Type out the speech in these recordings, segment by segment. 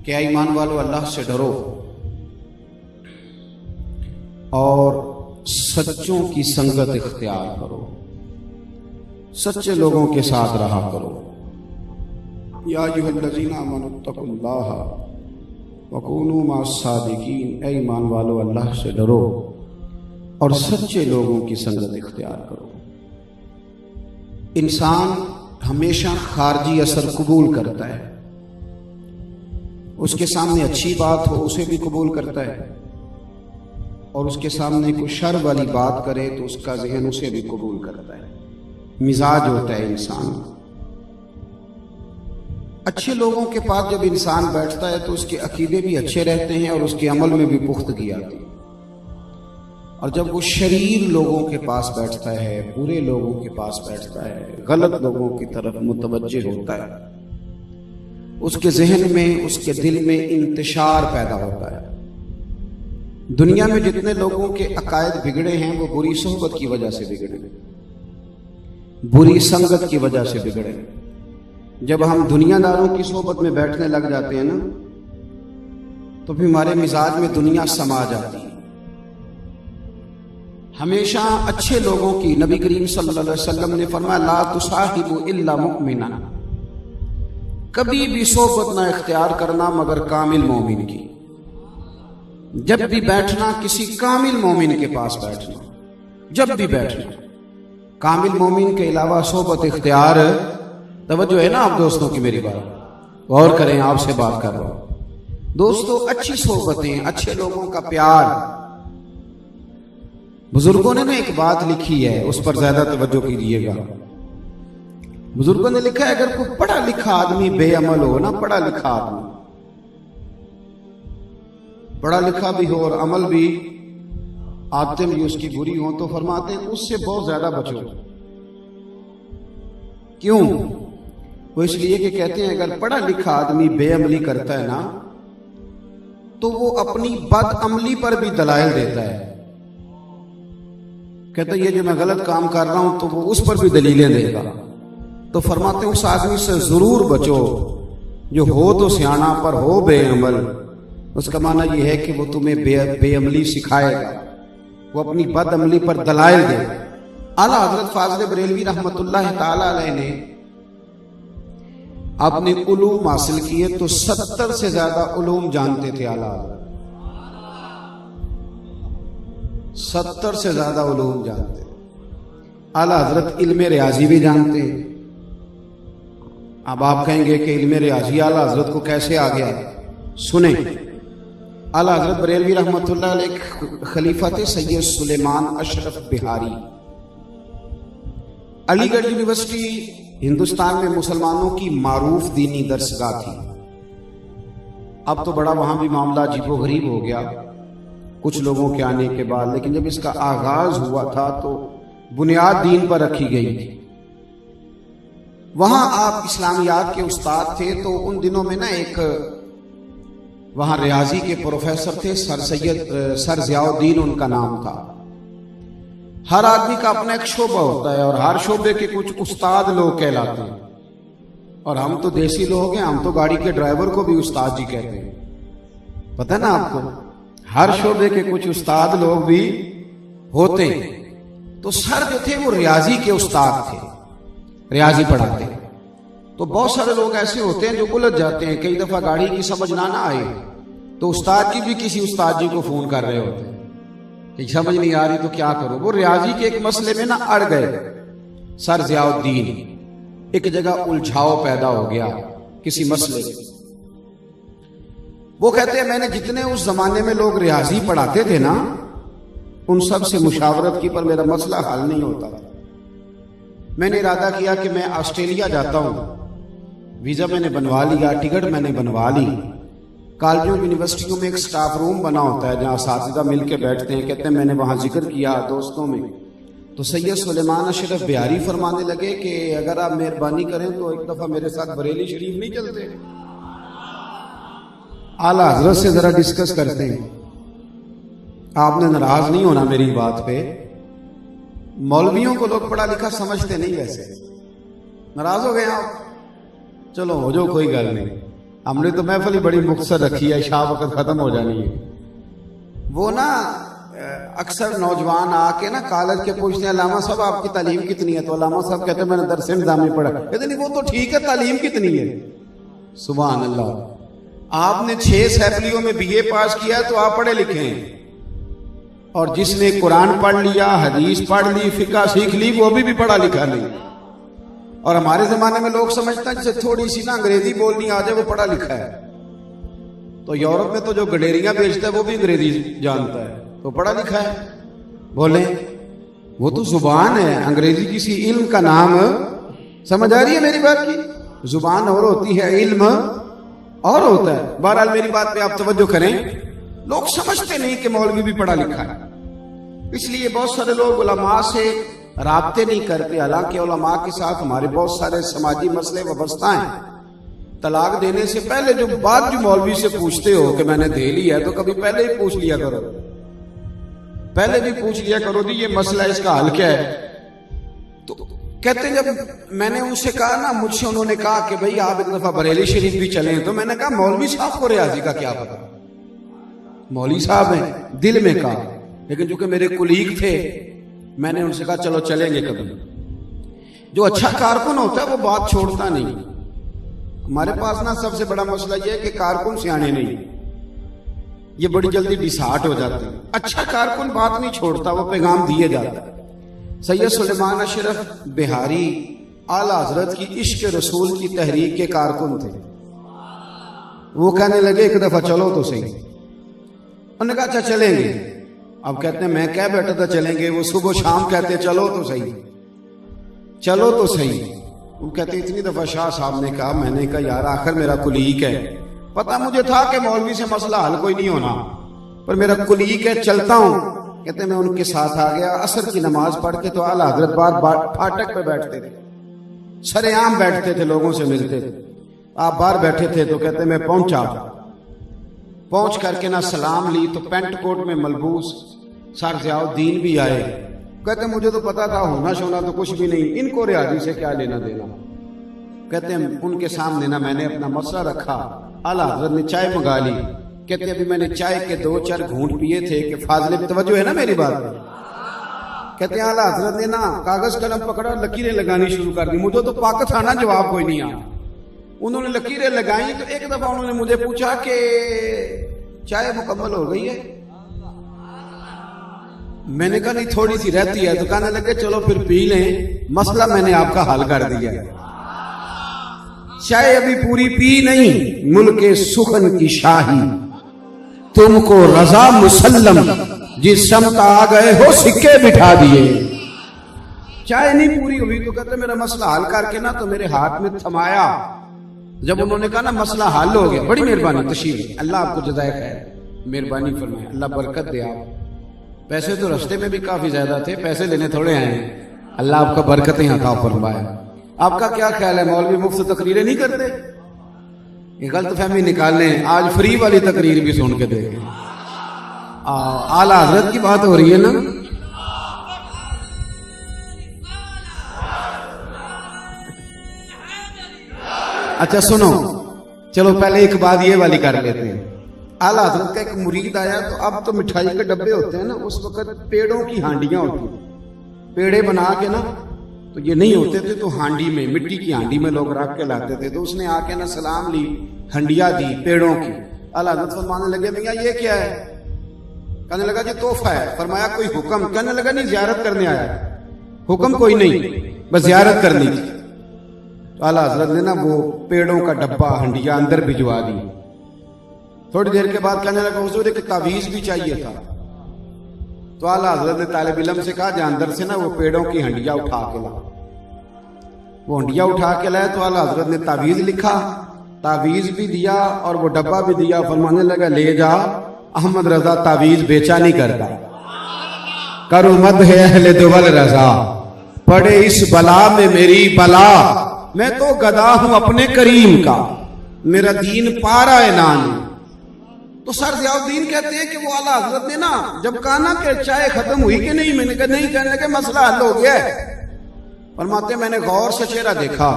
کہ اے ایمان والو اللہ سے ڈرو اور سچوں کی سنگت اختیار کرو، سچے لوگوں کے ساتھ رہا کرو۔ یا ایھا الذین آمنوا اتقوا اللہ وکونوا مع الصادقین، اے ایمان والو اللہ سے ڈرو اور سچے لوگوں کی سنگت اختیار کرو۔ انسان ہمیشہ خارجی اثر قبول کرتا ہے، اس کے سامنے اچھی بات ہو اسے بھی قبول کرتا ہے، اور اس کے سامنے کوئی شر والی بات کرے تو اس کا ذہن اسے بھی قبول کرتا ہے۔ مزاج ہوتا ہے انسان۔ اچھے لوگوں کے پاس جب انسان بیٹھتا ہے تو اس کے عقیدے بھی اچھے رہتے ہیں اور اس کے عمل میں بھی پختگی آتی ہے، اور جب وہ شریر لوگوں کے پاس بیٹھتا ہے، برے لوگوں کے پاس بیٹھتا ہے، غلط لوگوں کی طرف متوجہ ہوتا ہے، اس کے ذہن میں، اس کے دل میں انتشار پیدا ہوتا ہے۔ دنیا میں جتنے لوگوں کے عقائد بگڑے ہیں وہ بری صحبت کی وجہ سے بگڑے، بری سنگت کی وجہ سے بگڑے۔ جب ہم دنیا داروں کی صحبت میں بیٹھنے لگ جاتے ہیں نا تو پھر ہمارے مزاج میں دنیا سما جاتی ہے۔ ہمیشہ اچھے لوگوں کی، نبی کریم صلی اللہ علیہ وسلم نے فرمایا لا تصاحبوا الا مؤمنا، کبھی بھی صحبت نہ اختیار کرنا مگر کامل مومن کی۔ جب بھی بیٹھنا کسی کامل مومن کے پاس بیٹھنا، جب بھی بیٹھنا کامل مومن کے علاوہ صحبت اختیار۔ توجہ ہے نا آپ دوستوں کی میری بات، غور کریں، آپ سے بات کر رہا ہوں۔ دوستو اچھی صحبتیں، اچھے لوگوں کا پیار۔ بزرگوں نے ایک بات لکھی ہے، اس پر زیادہ توجہ کیجیے گا۔ بزرگوں نے لکھا ہے اگر کوئی پڑھا لکھا آدمی بے عمل ہو نا، پڑھا لکھا آدمی، پڑھا لکھا بھی ہو اور عمل بھی، عادتیں بھی اس کی بری ہوں، تو فرماتے ہیں اس سے بہت زیادہ بچو۔ کیوں؟ وہ اس لیے کہ کہتے ہیں اگر پڑھا لکھا آدمی بے عملی کرتا ہے نا تو وہ اپنی بد عملی پر بھی دلائل دیتا ہے۔ کہتا ہے یہ جو میں غلط کام کر رہا ہوں تو وہ اس پر بھی دلیلیں دے گا۔ تو فرماتے ہیں اس آدمی سے ضرور بچو جو ہو تو سیانا پر ہو بے عمل۔ اس کا معنی یہ ہے کہ وہ تمہیں بے عملی سکھائے گا، وہ اپنی بد عملی پر دلائل دے گا۔ اعلیٰ حضرت فاضل بریلوی رحمۃ اللہ تعالی علیہ نے اپنے علوم حاصل کیے تو 70 سے زیادہ علوم جانتے تھے اعلیٰ حضرت، 70 سے زیادہ علوم جانتے۔ اعلیٰ حضرت علم ریاضی بھی جانتے ہیں۔ اب آپ کہیں گے کہ علم ریاضی اعلیٰ حضرت کو کیسے آ گیا؟ سنیں، اعلیٰ حضرت بریلوی رحمۃ اللہ علیہ خلیفہ تھے سید سلیمان اشرف بہاری۔ علی گڑھ یونیورسٹی ہندوستان میں مسلمانوں کی معروف دینی درسگاہ تھی۔ اب تو بڑا وہاں بھی معاملہ عجیب و غریب ہو گیا کچھ لوگوں کے آنے کے بعد، لیکن جب اس کا آغاز ہوا تھا تو بنیاد دین پر رکھی گئی تھی۔ وہاں آپ اسلامیات کے استاد تھے، تو ان دنوں میں نا ایک وہاں ریاضی کے پروفیسر تھے، سر ضیاء الدین ان کا نام تھا۔ ہر آدمی کا اپنا ایک شعبہ ہوتا ہے اور ہر شعبے کے کچھ استاد لوگ کہلاتے ہیں، اور ہم تو دیسی لوگ ہیں، ہم تو گاڑی کے ڈرائیور کو بھی استاد جی کہتے ہیں، پتہ نا آپ کو۔ ہر شعبے کے کچھ استاد لوگ بھی ہوتے ہیں۔ تو سر جو تھے وہ ریاضی کے استاد تھے، ریاضی پڑھاتے۔ تو بہت سارے لوگ ایسے ہوتے ہیں جو الجھ جاتے ہیں، کئی دفعہ گاڑی کی سمجھ نہ آئے تو استاد جی بھی کسی استاد جی کو فون کر رہے ہوتے ہیں کہ سمجھ نہیں آ رہی تو کیا کرو۔ وہ ریاضی کے ایک مسئلے میں نہ اڑ گئے سر ضیاء الدین، ایک جگہ الجھاؤ پیدا ہو گیا کسی مسئلے میں۔ وہ کہتے ہیں میں نے جتنے اس زمانے میں لوگ ریاضی پڑھاتے تھے نا ان سب سے مشاورت کی، پر میرا مسئلہ حل نہیں ہوتا تھا۔ میں نے ارادہ کیا کہ میں آسٹریلیا جاتا ہوں، ویزا میں نے بنوا لیا، ٹکٹ میں نے بنوا لی۔ کالجوں یونیورسٹیوں میں ایک سٹاف روم بنا ہوتا ہے جہاں اساتذہ مل کے بیٹھتے ہیں۔ کہتے ہیں میں نے وہاں ذکر کیا دوستوں میں، تو سید سلیمان اشرف بہاری فرمانے لگے کہ اگر آپ مہربانی کریں تو ایک دفعہ میرے ساتھ بریلی شریف نہیں چلتے؟ اعلیٰ حضرت سے ذرا ڈسکس کرتے ہیں۔ آپ نے ناراض نہیں ہونا میری بات پہ، مولویوں کو لوگ پڑھا لکھا سمجھتے نہیں، ویسے ناراض ہو گئے آپ؟ چلو ہو جو، کوئی گل نہیں۔ ہم نے تو محفل ہی بڑی مختصر رکھی ہے، شاہ وقت ختم ہو جانی ہے۔ وہ نا اکثر نوجوان آ کے نا کالج کے پوچھتے ہیں علامہ صاحب آپ کی تعلیم کتنی ہے، تو علامہ صاحب کہتے ہیں میں نے درس نظامی پڑھا، کہتے نہیں وہ تو ٹھیک ہے، تعلیم کتنی ہے؟ سبحان اللہ، آپ نے 6 سیپلیوں میں BA پاس کیا تو آپ پڑھے لکھے ہیں، اور جس نے قرآن پڑھ لیا، حدیث پڑھ لی، فقہ سیکھ لی، وہ بھی پڑھا لکھا نہیں۔ اور ہمارے زمانے میں لوگ سمجھتا ہے جسے تھوڑی سی نا انگریزی بولنی آ جائے وہ پڑھا لکھا ہے، تو یورپ میں تو جو گڈیریاں بیچتا ہے وہ بھی انگریزی جانتا ہے، تو پڑھا لکھا ہے۔ بولیں وہ تو زبان ہے، انگریزی کسی علم کا نام، سمجھ آ رہی ہے میری بات کی؟ زبان اور ہوتی ہے، علم اور ہوتا ہے۔ بہرحال میری بات پہ آپ توجہ کریں، لوگ سمجھتے نہیں کہ مولوی بھی پڑھا لکھا ہے، اس لیے بہت سارے لوگ علماء سے رابطے نہیں کرتے، حالانکہ علماء کے ساتھ ہمارے بہت سارے سماجی مسئلے وابستہ ہیں۔ طلاق دینے سے پہلے جو بات جو مولوی سے پوچھتے ہو کہ میں نے دے لی ہے، تو کبھی پہلے ہی پوچھ لیا کرو، پہلے بھی پوچھ لیا کرو جی یہ مسئلہ اس کا حل کیا ہے۔ تو کہتے ہیں جب میں نے ان سے کہا نا، مجھ سے انہوں نے کہا کہ بھئی آپ ایک دفعہ بریلی شریف بھی چلیں، تو میں نے کہا مولوی صاحب کو ریاضی کا کیا پتا، مولوی صاحب ہیں، دل میں کہا، لیکن چونکہ میرے کولیگ تھے میں نے ان سے کہا چلو چلیں گے کبھی۔ جو اچھا کارکن ہوتا ہے وہ بات چھوڑتا نہیں۔ ہمارے پاس نا سب سے بڑا مسئلہ یہ ہے کہ کارکن سیانے نہیں، یہ بڑی جلدی ڈسہارٹ ہو جاتے ہیں۔ اچھا کارکن بات نہیں چھوڑتا، وہ پیغام دیے جاتا ہے۔ سید سلیمان اشرف بہاری اعلیٰ حضرت کی عشق رسول کی تحریک کے کارکن تھے۔ وہ کہنے لگے ایک دفعہ چلو تو صحیح، انہوں نے کہا اچھا چلیں گے۔ اب کہتے ہیں میں کہہ بیٹھا تھا چلیں گے، وہ صبح شام کہتے ہیں چلو تو صحیح، چلو تو صحیح۔ وہ کہتے ہیں اتنی دفعہ شاہ صاحب نے کہا، میں نے کہا یار آخر میرا کلیگ ہے، پتہ مجھے تھا کہ مولوی سے مسئلہ حل کوئی نہیں ہونا، پر میرا کلیگ ہے، چلتا ہوں۔ کہتے ہیں میں ان کے ساتھ آ گیا، عصر کی نماز پڑھ کے تو اعلیٰ حضرت باہر پھاٹک پہ بیٹھتے تھے، سرے عام بیٹھتے تھے، لوگوں سے ملتے تھے۔ آپ باہر بیٹھے تھے تو کہتے ہیں میں پہنچ کر کے نہ سلام لی تو پینٹ کوٹ میں ملبوس سر ضیاء الدین بھی آئے۔ کہتے ہیں مجھے تو پتا تھا ہونا شونا تو کچھ بھی نہیں، ان کو ریاضی سے کیا لینا دینا۔ کہتے ہیں ان کے سامنے نہ میں نے اپنا مسئلہ رکھا، اعلیٰ حضرت نے چائے منگا لی۔ کہتے ہیں ابھی میں نے چائے کے 2-4 گھونٹ پیے تھے کہ فاضل توجہ ہے نا میری بات پہ۔ کہتے ہیں اعلیٰ حضرت نے نا کاغذ قلم پکڑا، لکیریں لگانی شروع کر دی، مجھے تو پاکت آنا جواب کوئی نہیں آیا۔ انہوں نے لکیریں لگائیں تو ایک دفعہ انہوں نے مجھے پوچھا کہ چائے مکمل ہو گئی ہے؟ میں نے کہا نہیں تھوڑی سی رہتی ہے۔ تو کہنے لگے چلو پھر پی لیں، مسئلہ میں نے آپ کا حل کر دیا، چائے ابھی پوری پی نہیں، ملک سخن کی شاہی تم کو رضا مسلم، جس سمت آ گئے ہو سکے بٹھا دیے۔ چائے نہیں پوری ہوئی تو کہتے میرا مسئلہ حل کر کے نا تو میرے ہاتھ میں تھمایا۔ جب انہوں نے کہا نا مسئلہ حل ہو گیا، بڑی مہربانی تشریف، اللہ آپ کو جزائے خیر، مہربانی فرمائے، اللہ برکت دے۔ آپ پیسے تو رستے میں بھی کافی زیادہ تھے، پیسے لینے تھوڑے آئے ہیں، اللہ آپ کا برکتیں عطا فرمائے۔ آپ کا کیا خیال ہے مولوی مفت تقریریں نہیں کرتے؟ یہ غلط فہمی نکالیں، آج فری والی تقریر بھی سن کے دیکھیں۔ اعلیٰ حضرت کی بات ہو رہی ہے نا، اچھا سنو، چلو پہلے ایک بات یہ والی کر لیتے ہیں۔ اعلیٰ حضرت کا ایک مرید آیا، تو اب تو مٹھائی کے ڈبے ہوتے ہیں نا، اس وقت پیڑوں کی ہانڈیاں ہوتی ہیں، پیڑے بنا کے نا، تو یہ نہیں ہوتے تھے تو ہانڈی میں، مٹی کی ہانڈی میں لوگ رکھ کے لاتے تھے۔ تو اس نے آ کے نا سلام لی، ہنڈیا دی پیڑوں کی۔ اعلیٰ حضرت فرمانے لگے میاں یہ کیا ہے؟ کہنے لگا جی تحفہ ہے۔ فرمایا کوئی حکم؟ کہنے لگا نہیں زیارت کرنے آیا، حکم کوئی نہیں، بس زیارت کرنی تھی۔ تو اعلیٰ حضرت نے نا وہ پیڑوں کا ڈبہ ہنڈیا اندر بھجوا دی۔ تھوڑی دیر کے بعد کہنے لگا حضور ایک تعویذ بھی چاہیے تھا۔ تو اعلیٰ حضرت نے طالب علم سے کہا جہاں اندر سے نا وہ پیڑوں کی ہنڈیا اٹھا کے لا۔ وہ ہنڈیا اٹھا کے لائے تو اعلیٰ حضرت نے تعویذ لکھا، تعویذ بھی دیا اور وہ ڈبہ بھی دیا۔ فرمانے لگا لے جا، احمد رضا تعویذ بیچا نہیں کرتا، کرو مد ہے اہل دول رضا، پڑے اس بلا میں میری بلا، میں تو گدا ہوں اپنے کریم کا، میرا دین پارا ہے نان۔ تو سر ضیاء الدین کہتے ہیں کہ وہ اعلیٰ حضرت نے نا جب کہا نا کہ چائے ختم ہوئی کہ نہیں، میں نے کہا نہیں، کہنے لگے مسئلہ حل ہو گیا ہے۔ فرماتے ہیں میں نے غور سے چہرہ دیکھا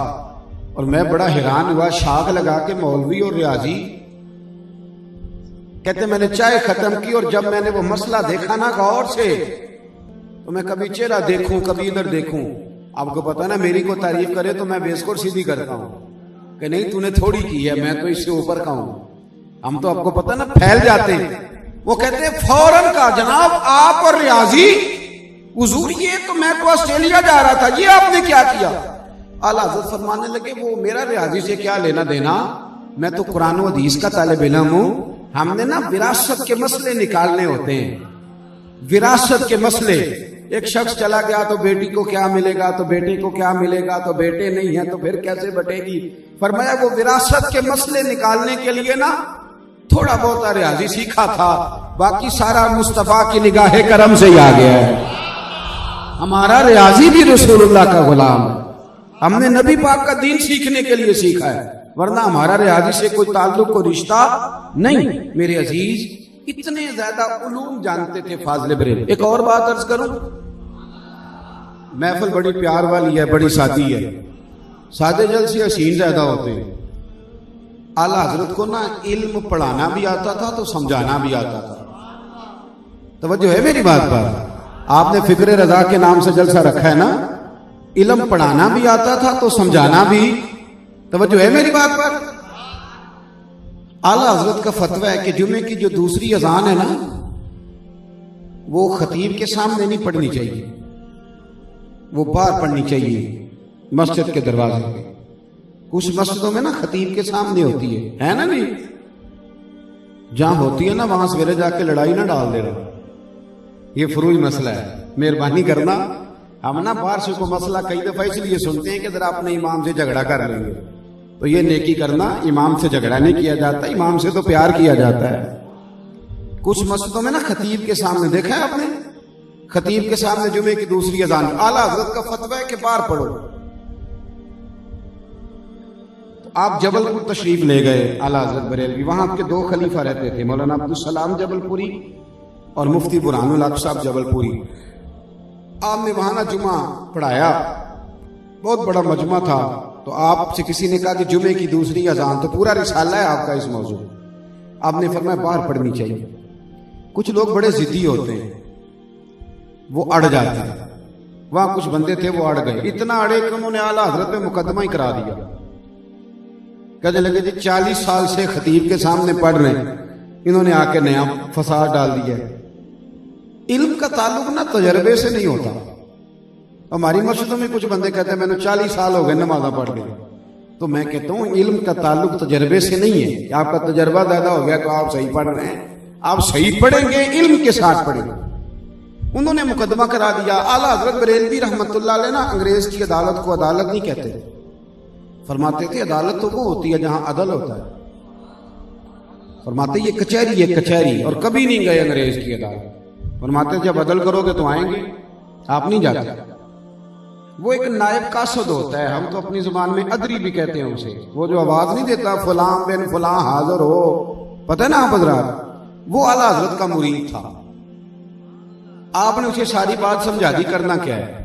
اور میں بڑا حیران ہوا، شاخ لگا کے مولوی اور ریاضی کہتے میں نے چائے ختم کی، اور جب میں نے وہ مسئلہ دیکھا نا غور سے، تو میں کبھی چہرہ دیکھوں کبھی ادھر دیکھوں، آپ کو پتا نا میری کو تعریف کرے تو میں بیس کو سیدھی کرتا ہوں کہ نہیں تو نے تھوڑی کی ہے، میں تو اس سے اوپر کا ہوں، ہم تو آپ کو پتا نا پھیل جاتے ہیں۔ وہ کہتے ہیں فوراً کا جناب آپ اور ریاضی حضور یہ تو میں تو آسٹریلیا جا رہا تھا، یہ آپ نے کیا کیا؟ اعلیٰ حضرت فرمانے لگے وہ میرا ریاضی سے کیا لینا دینا، میں تو قرآن و حدیث کا طالب علم ہوں، ہم نے نا وراثت کے مسئلے نکالنے ہوتے ہیں، وراثت کے مسئلے۔ ایک شخص چلا گیا تو بیٹی کو کیا ملے گا، تو بیٹے کو کیا ملے گا، تو بیٹے نہیں ہیں تو پھر کیسے بٹے گی؟ فرمایا وہ وراثت کے مسئلے نکالنے کے لیے نا تھوڑا بہت ریاضی سیکھا تھا، باقی سارا مصطفیٰ کی نگاہ کرم سے ہی آ گیا ہے۔ ہمارا ریاضی بھی رسول اللہ کا غلام ہے، ہم نے نبی پاک کا دین سیکھنے کے لیے سیکھا ہے، ورنہ ہمارا ریاضی سے کوئی تعلق کوئی رشتہ نہیں۔ میرے عزیز اتنے زیادہ علوم جانتے تھے فاضل بریلوی۔ ایک اور بات عرض کروں، محفل بڑی پیار والی ہے، بڑی سادی ہے، سادے جل سے حسین زیادہ ہوتے ہیں۔ اعلیٰ حضرت کو نا علم پڑھانا بھی آتا تھا تو سمجھانا بھی آتا تھا، توجہ ہے میری بات پر؟ آپ نے فکر رضا کے نام سے جلسہ رکھا ہے نا، علم پڑھانا بھی آتا تھا تو سمجھانا بھی، توجہ ہے میری بات پر؟ اعلیٰ حضرت کا فتویٰ ہے کہ جمعے کی جو دوسری اذان ہے نا وہ خطیب کے سامنے نہیں پڑھنی چاہیے، وہ باہر پڑھنی چاہیے مسجد کے دروازے پہ۔ کچھ مسجدوں میں نا خطیب کے سامنے ہوتی ہے نا نہیں، جہاں ہوتی ہے نا وہاں سویرے جا کے لڑائی نہ ڈال دے رہا، یہ فروئی مسئلہ ہے، مہربانی کرنا۔ ہم نا باہر سے کوئی مسئلہ کئی دفعہ اس لیے سنتے ہیں کہ ذرا اپنے امام سے جھگڑا کر لیں گے، تو یہ نیکی کرنا، امام سے جھگڑا نہیں کیا جاتا، امام سے تو پیار کیا جاتا ہے۔ کچھ مسجدوں میں نا خطیب کے سامنے دیکھا ہے آپ نے، خطیب کے سامنے جمعے کی دوسری اذان، اعلیٰ حضرت کا فتویٰ ہے کہ باہر پڑھو۔ آپ جبل پور تشریف لے گئے اعلیٰ حضرت بریلوی، وہاں کے دو خلیفہ رہتے تھے، مولانا عبدالسلام جبل پوری اور مفتی برہان الحق صاحب جبل پوری۔ آپ نے وہاں نا جمعہ پڑھایا، بہت بڑا مجمع تھا، تو آپ سے کسی نے کہا کہ جمعے کی دوسری اذان، تو پورا رسالہ ہے آپ کا اس موضوع، آپ نے فرمایا باہر پڑھنی چاہیے۔ کچھ لوگ بڑے ضدی ہوتے ہیں، وہ اڑ جاتے ہیں، وہاں کچھ بندے تھے وہ اڑ گئے، اتنا اڑے کہ انہوں نے اعلیٰ حضرت پہ مقدمہ ہی کرا دیا، کہنے لگے جی 40 سال سے خطیب کے سامنے پڑھ رہے ہیں، انہوں نے آ کے نیا فساد ڈال دیا ہے۔ علم کا تعلق نہ تجربے سے نہیں ہوتا۔ ہماری مسجدوں میں کچھ بندے کہتے ہیں میں نے 40 سال ہو گئے نمازاں پڑھ گئے، تو میں کہتا ہوں علم کا تعلق تجربے سے نہیں ہے کہ آپ کا تجربہ زیادہ ہو گیا تو آپ صحیح پڑھ رہے ہیں، آپ صحیح پڑھیں گے علم کے ساتھ پڑھیں گے۔ انہوں نے مقدمہ کرا دیا۔ اعلیٰ حضرت بریلوی رحمۃ اللہ علیہ نا انگریز کی عدالت کو عدالت نہیں کہتے، فرماتے تھے عدالت تو وہ ہوتی ہے جہاں عدل ہوتا ہے، فرماتے یہ کچہری ہے کچہری، اور کبھی نہیں گئے انگریز کی عدالت، فرماتے جب عدل کرو گے تو آئیں گے، آپ نہیں جاتے۔ وہ ایک نائب قاصد ہوتا ہے، ہم تو اپنی زبان میں ادری بھی کہتے ہیں اسے، وہ جو آواز نہیں دیتا فلاں بن فلاں حاضر ہو، پتہ ہے نا آپ حضرات، وہ اعلیٰ حضرت کا مرید تھا۔ آپ نے اسے ساری بات سمجھا دی کرنا کیا ہے۔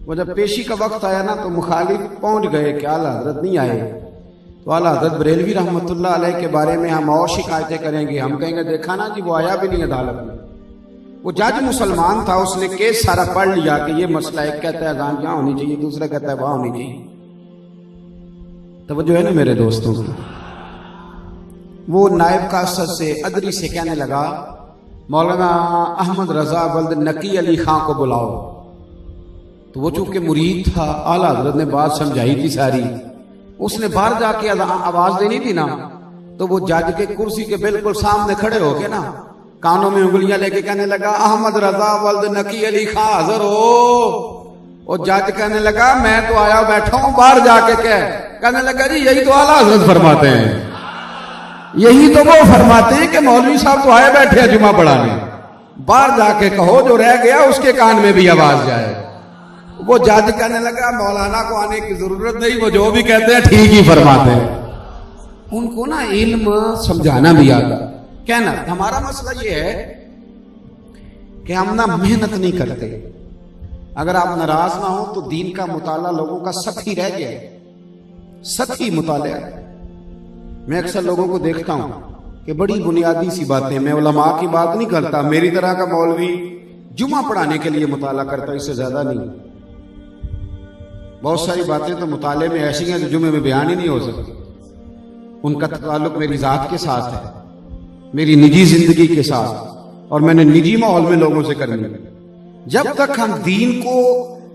وہ جب پیشی کا وقت آیا نا تو مخالف پہنچ گئے کہ اعلیٰ حضرت نہیں آئے، تو اعلیٰ حضرت بریلوی رحمۃ اللہ علیہ کے بارے میں ہم اور شکایتیں کریں گے، ہم کہیں گے دیکھا نا جی وہ آیا بھی نہیں عدالت میں۔ وہ جج مسلمان تھا، اس نے کیس سارا پڑھ لیا کہ یہ مسئلہ، ایک کہتا ہے اذان یہاں ہونی چاہیے، دوسرا کہتا ہے وہاں ہونی چاہیے۔ توجہ ہے نا میرے دوستوں کی؟ وہ نائب قاصد سے ادری سے کہنے لگا مولانا احمد رضا ولد نقی علی خان کو بلاؤ، تو وہ چونکہ مرید تھا، اعلیٰ حضرت نے بات سمجھائی تھی ساری، اس نے باہر جا کے آواز دینی تھی نا، تو وہ جج کے کرسی کے بالکل سامنے کھڑے ہو کے نا کانوں میں انگلیاں لے کے کہنے لگا احمد رضا ولد نقی علی خان حاضر ہو۔ اور جج کہنے لگا میں تو آیا بیٹھا ہوں، باہر جا کے کہنے لگا جی یہی تو اعلیٰ حضرت فرماتے ہیں، یہی تو وہ فرماتے ہیں کہ مولوی صاحب تو آئے بیٹھے ہیں جمعہ پڑھانے، باہر جا کے کہو جو رہ گیا اس کے کان میں بھی آواز جائے۔ وہ جج کہنے لگا مولانا کو آنے کی ضرورت نہیں، وہ جو بھی کہتے ہیں ٹھیک ہی فرماتے ہیں۔ ان کو نا علم سمجھانا بھی آتا۔ کہنا ہمارا مسئلہ یہ ہے کہ ہم نا محنت نہیں کرتے۔ اگر آپ ناراض نہ ہو تو دین کا مطالعہ لوگوں کا سخت ہی رہ گیا، سطحی مطالعہ. میں اکثر لوگوں کو دیکھتا ہوں کہ بڑی بنیادی سی باتیں, میں علماء کی بات نہیں کرتا, میری طرح کا مولوی جمعہ پڑھانے کے لیے مطالعہ کرتا, اس سے زیادہ نہیں. بہت ساری باتیں تو مطالعے میں ایسی ہیں جو جمعے میں بیان ہی نہیں ہو سکتی. ان کا تعلق میری ذات کے ساتھ ہے, میری نجی زندگی کے ساتھ, اور میں نے نجی ماحول میں لوگوں سے کرنی ہے. جب تک ہم دین کو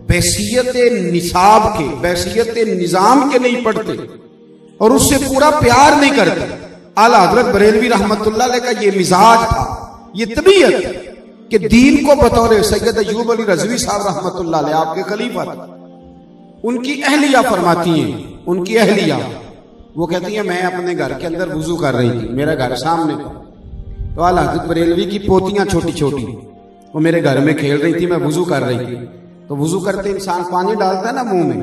بحیثیت نصاب کے, بحیثیت نظام کے نہیں پڑھتے اور اس سے پورا پیار نہیں کرتے. اعلیٰ حضرت بریلوی رحمت اللہ علیہ کا یہ مزاج تھا, یہ طبیعت کہ دین کو بطور سید ایوب علی رضوی صاحب رحمت اللہ علیہ, آپ کے خلیفہ تھے, ان کی اہلیہ فرماتی ہیں, ان کی اہلیہ وہ کہتی ہیں میں اپنے گھر کے اندر وضو کر رہی تھی, میرا گھر سامنے تھا, تو اعلیٰ حضرت بریلوی کی پوتیاں چھوٹی چھوٹی وہ میرے گھر میں کھیل رہی تھی, میں وضو کر رہی تھی. تو وضو کرتے انسان پانی ڈالتا ہے نا منہ میں